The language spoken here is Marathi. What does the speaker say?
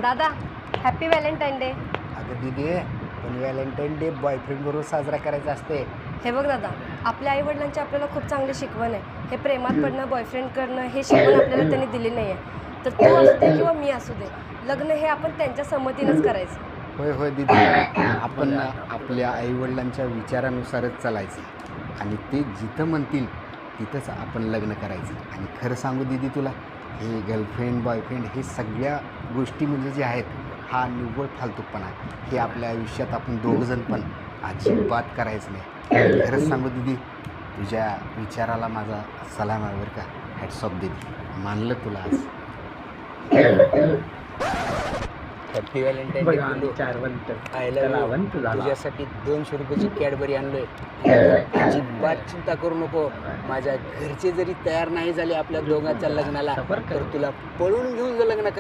दादा हॅपी व्हॅलेंटाईन डे. अगं दिदी, पण व्हॅलेंटाईन डे बॉयफ्रेंड बरोबर साजरा करायचा असते. हे बघ दादा, आपल्या आईवडिलांची आपल्याला खूप चांगली शिकवण आहे. हे प्रेमात पडणं, बॉयफ्रेंड करणं, हे शिकवण आपल्याला त्यांनी दिली नाही आहे. तर तू असू दे किंवा मी असू दे, लग्न हे आपण त्यांच्या संमतीनंच करायचं. होय होय दिदी, आपण आपल्या आईवडिलांच्या विचारानुसारच चालायचं आणि ते जिथं म्हणतील तिथंच आपण लग्न करायचं. आणि खरं सांगू दिदी तुला, हे गर्लफ्रेंड बॉयफ्रेंड हे सगळ्या गोष्टी म्हणजे जे आहेत, हा निव्वळ फालतूपणा आहे. हे आपल्या आयुष्यात आपण दोघंजण पण अजिबात करायचं नाही. खरंच सांगू दिदी, तुझ्या विचाराला माझा सलाम आहे बरं का. हॅट्स ऑफ दिदी, मानलं तुला आज. हॅपी व्हॅलेंटाईन डे तुझ्यासाठी 200 रुपयाची कॅडबरी आणलोय. अजिबात चिंता करू नको. माझ्या घरचे जरी तयार नाही झाले आपल्या दोघांच्या लग्नाला, तर तुला पळून घेऊन लग्न